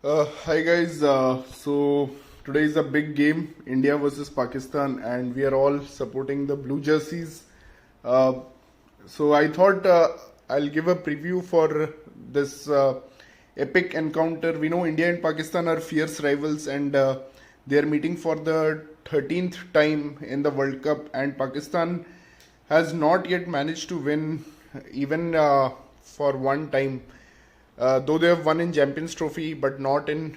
Hi guys. So today is a big game, India versus Pakistan, and we are all supporting the blue jerseys. Uh, so I thought I'll give a preview for this epic encounter. We know India and Pakistan are fierce rivals, and they are meeting for the 13th time in the World Cup, and Pakistan has not yet managed to win even for one time. Though they have won in Champions Trophy, but not in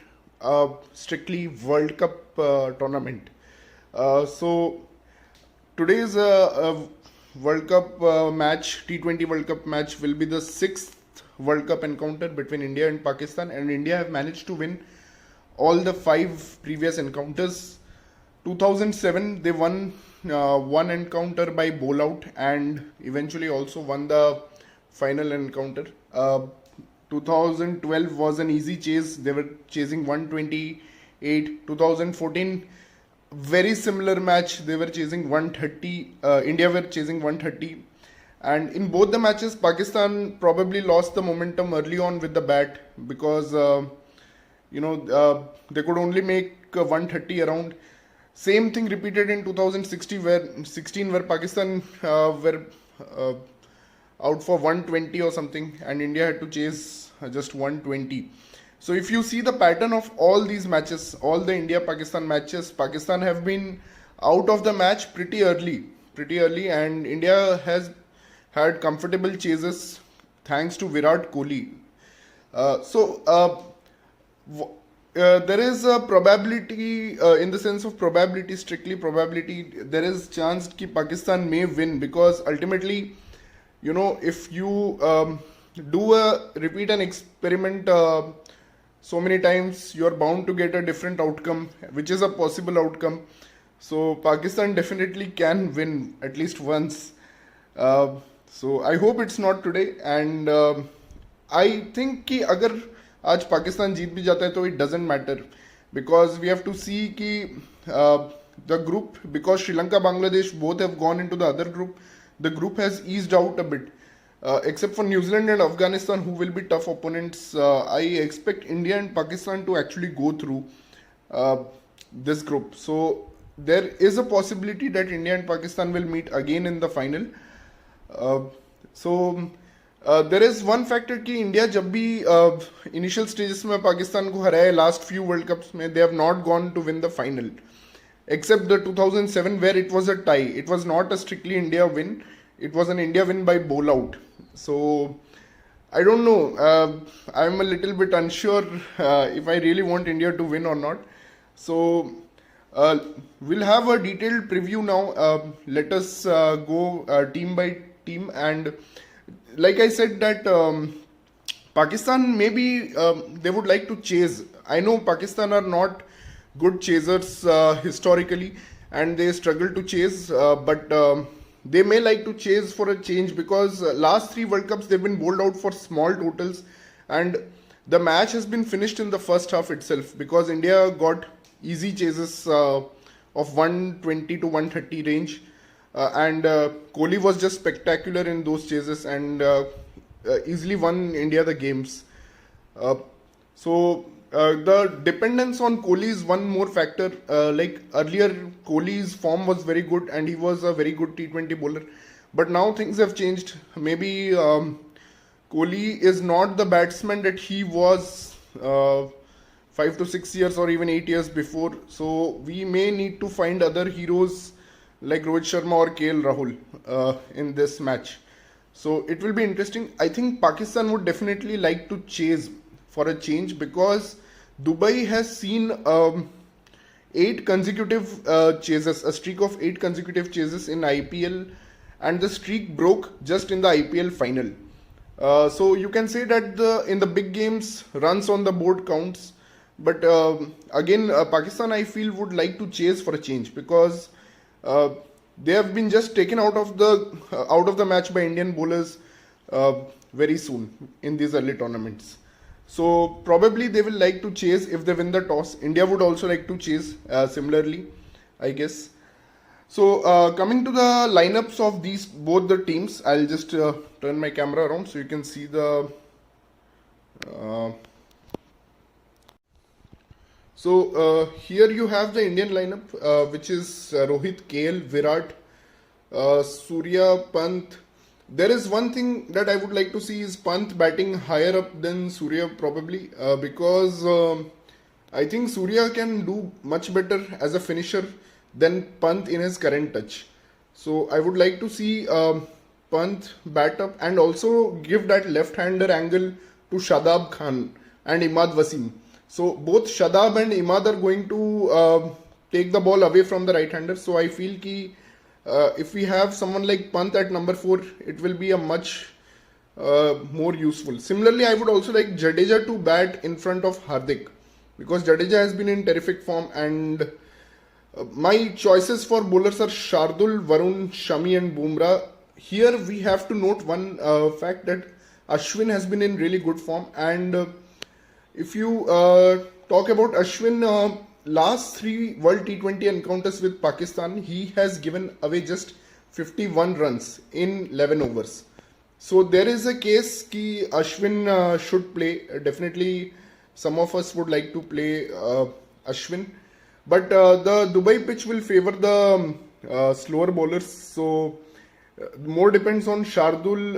strictly World Cup tournament. So today's World Cup match, T20 World Cup match, will be the sixth World Cup encounter between India and Pakistan, and India have managed to win all the five previous encounters. 2007 they won one encounter by bowl out and eventually also won the final encounter. 2012 was an easy chase. They were chasing 128. 2014, very similar match. They were chasing 130. India were chasing 130. And in both the matches, Pakistan probably lost the momentum early on with the bat because they could only make 130 around. Same thing repeated in 2016 where Pakistan were uh, out for 120 or something, and India had to chase just 120. So if you see the pattern of all these matches, all the India Pakistan matches, Pakistan have been out of the match pretty early, and India has had comfortable chases thanks to Virat Kohli. So there is a probability, in the sense of probability, strictly probability, there is chance that Pakistan may win because ultimately, if you repeat an experiment so many times, you are bound to get a different outcome, which is a possible outcome. So Pakistan definitely can win at least once. So I hope it's not today, and I think कि अगर आज पाकिस्तान जीत भी जाता है तो it doesn't matter because we have to see कि the group, because Sri Lanka, Bangladesh both have gone into the other group, the group has eased out a bit. Except for New Zealand and Afghanistan, who will be tough opponents, I expect India and Pakistan to actually go through uh, this group. So there is a possibility that India and Pakistan will meet again in the final. So there is one factor कि India जब भी initial stages में पाकिस्तान को हराए last few world cups में, they have not gone to win the final except the 2007 where it was a tie. It was not a strictly India win. It was an India win by bowl out. So I don't know. I'm a little bit unsure if I really want India to win or not. So uh, we'll have a detailed preview now. Let us go team by team, and like I said that Pakistan maybe they would like to chase. I know Pakistan are not good chasers historically, and they struggle to chase, but they may like to chase for a change because last three World Cups they've been bowled out for small totals, and the match has been finished in the first half itself because India got easy chases of 120 to 130 range, and Kohli was just spectacular in those chases and easily won India the games. Uh, so the dependence on Kohli is one more factor. Like earlier, Kohli's form was very good and he was a very good T20 bowler. But now things have changed. Maybe Kohli is not the batsman that he was 5 to 6 years or even 8 years before. So we may need to find other heroes like Rohit Sharma or KL Rahul in this match. So it will be interesting. I think Pakistan would definitely like to chase for a change because Dubai has seen eight consecutive chases, a streak of eight consecutive chases in IPL, and the streak broke just in the IPL final. So you can say that in the big games, runs on the board counts. But again, Pakistan I feel would like to chase for a change because uh, they have been just taken out of the match by Indian bowlers very soon in these early tournaments. So probably they will like to chase if they win the toss. India would also like to chase similarly, I guess. So coming to the lineups of these both the teams, I'll just turn my camera around so you can see the. Uh, So here you have the Indian lineup, which is Rohit, KL, Virat, Surya, Pant. There is one thing that I would like to see is Pant batting higher up than Surya probably, because I think Surya can do much better as a finisher than Pant in his current touch. So I would like to see Pant bat up and also give that left-hander angle to Shadab Khan and Imad Wasim. So both Shadab and Imad are going to take the ball away from the right-hander. So I feel ki if we have someone like Pant at number 4, it will be a much more useful. Similarly, I would also like Jadeja to bat in front of Hardik, because Jadeja has been in terrific form, and my choices for bowlers are Shardul, Varun, Shami and Bumrah. Here we have to note one fact that Ashwin has been in really good form, and if you talk about Ashwin, last 3 World T20 encounters with Pakistan, he has given away just 51 runs in 11 overs. So there is a case ki Ashwin should play. Definitely some of us would like to play Ashwin. But the Dubai pitch will favor the slower bowlers. So more depends on Shardul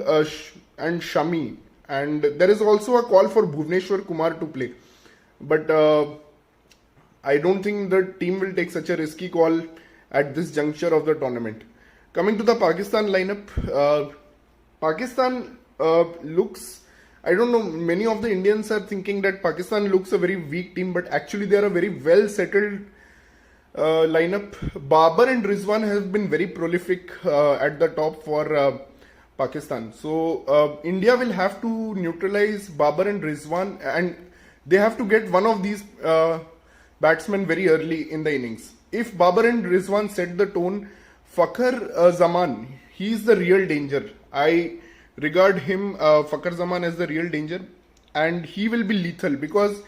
and Shami. And there is also a call for Bhuvneshwar Kumar to play. But I don't think the team will take such a risky call at this juncture of the tournament. Coming to the Pakistan lineup, Pakistan looks, I don't know, many of the Indians are thinking that Pakistan looks a very weak team, but actually they are a very well settled lineup. Babar and Rizwan have been very prolific at the top for Pakistan. So India will have to neutralize Babar and Rizwan, and they have to get one of these batsmen very early in the innings. If Babar and Rizwan set the tone, Fakhar Zaman, he is the real danger. I regard him, Fakhar Zaman, as the real danger, and he will be lethal because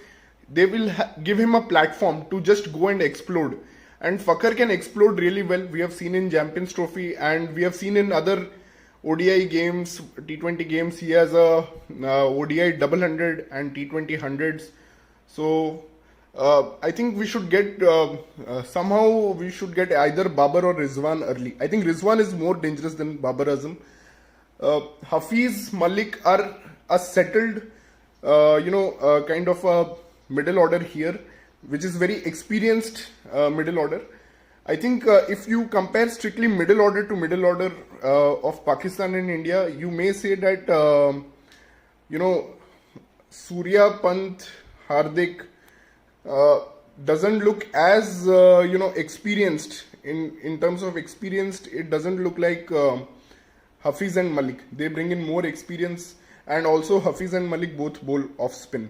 they will give him a platform to just go and explode. And Fakhar can explode really well. We have seen in Champions Trophy, and we have seen in other ODI games, T20 games, he has a ODI double hundred and T20 hundreds. So I think we should get somehow we should get either Babar or Rizwan early. I think Rizwan is more dangerous than Babar Azam. Hafiz, Malik are a settled, kind of a middle order here, which is very experienced middle order. I think if you compare strictly middle order to middle order of Pakistan and India, you may say that Surya, Pant, Hardik doesn't look as experienced in terms of experienced. It doesn't look like Hafiz and Malik. They bring in more experience, and also Hafiz and Malik both bowl off spin.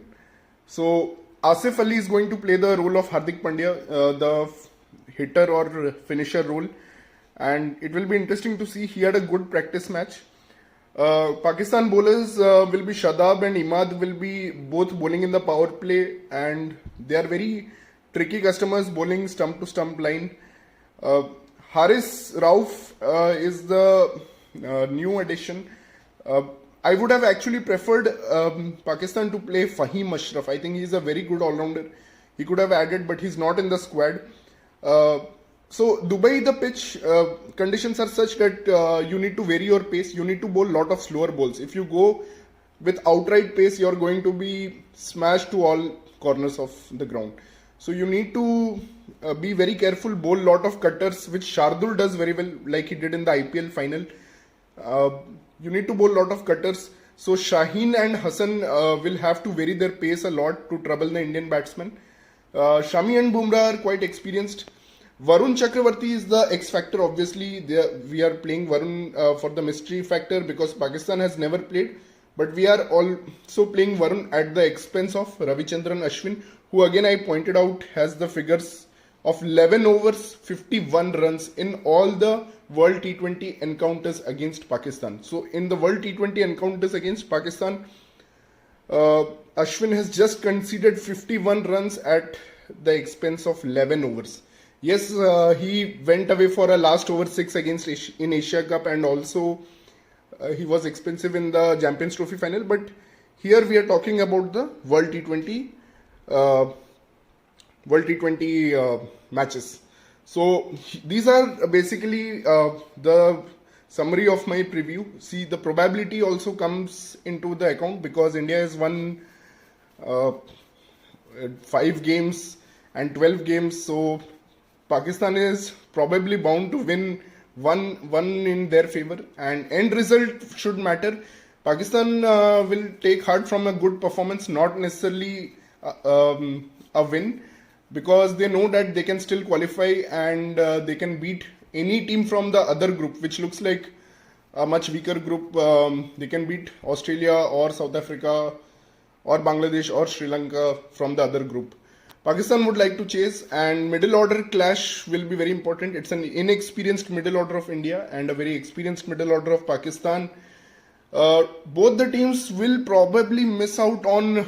So Asif Ali is going to play the role of Hardik Pandya, the hitter or finisher role, and it will be interesting to see. He had a good practice match. Pakistan bowlers will be Shadab and Imad will be both bowling in the power play, and they are very tricky customers bowling stump to stump line. Haris Rauf is the new addition. I would have actually preferred Pakistan to play Fahim Ashraf. I think he is a very good all-rounder. He could have added, but he's not in the squad. So Dubai, the pitch conditions are such that you need to vary your pace. You need to bowl lot of slower balls. If you go with outright pace, you're going to be smashed to all corners of the ground. So you need to be very careful, bowl lot of cutters, which Shardul does very well, like he did in the IPL final. You need to bowl lot of cutters. So Shaheen and Hassan will have to vary their pace a lot to trouble the Indian batsmen. Shami and Bumrah are quite experienced. Varun Chakravarti is the X factor. Obviously, we are playing Varun for the mystery factor because Pakistan has never played. But we are also playing Varun at the expense of Ravichandran Ashwin, who again I pointed out has the figures of 11 overs, 51 runs in all the World T20 encounters against Pakistan. So in the World T20 encounters against Pakistan, Ashwin has just conceded 51 runs at the expense of 11 overs. Yes, he went away for a last over 6 against in Asia Cup, and also he was expensive in the Champions Trophy final. But here we are talking about the World T20 World T20 matches. So these are basically the summary of my preview. See, the probability also comes into the account because India has won uh, 5 games and 12 games. So Pakistan is probably bound to win one in their favor, and end result should matter. Pakistan will take heart from a good performance, not necessarily a win, because they know that they can still qualify and they can beat any team from the other group, which looks like a much weaker group. They can beat Australia or South Africa or Bangladesh or Sri Lanka from the other group. Pakistan would like to chase, and middle order clash will be very important. It's an inexperienced middle order of India and a very experienced middle order of Pakistan. Both the teams will probably miss out on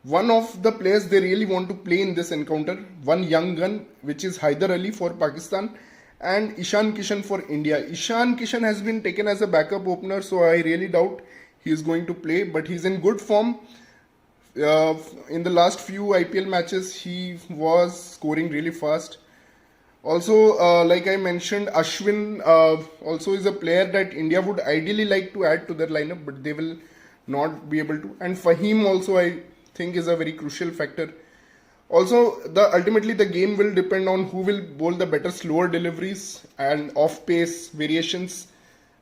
one of the players they really want to play in this encounter. One young gun, which is Haider Ali for Pakistan, and Ishan Kishan for India. Ishan Kishan has been taken as a backup opener, so I really doubt he is going to play, but he's in good form. In the last few IPL matches, he was scoring really fast. Also, like I mentioned, Ashwin also is a player that India would ideally like to add to their lineup, but they will not be able to. And Fahim also, I think, is a very crucial factor. Also, ultimately the game will depend on who will bowl the better slower deliveries and off-pace variations.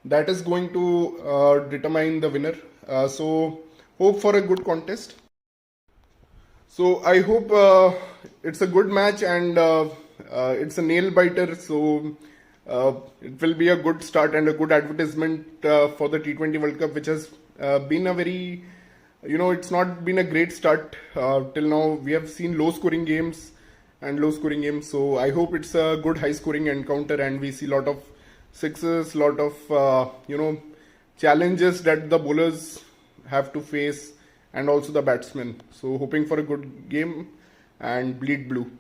That is going to determine the winner. So, hope for a good contest. So I hope it's a good match and it's a nail biter. So it will be a good start and a good advertisement for the T20 World Cup, which has been a very, it's not been a great start till now. We have seen low scoring games and low scoring games. So I hope it's a good high scoring encounter and we see a lot of sixes, lot of, challenges that the bowlers have to face and also the batsmen. So hoping for a good game and bleed blue.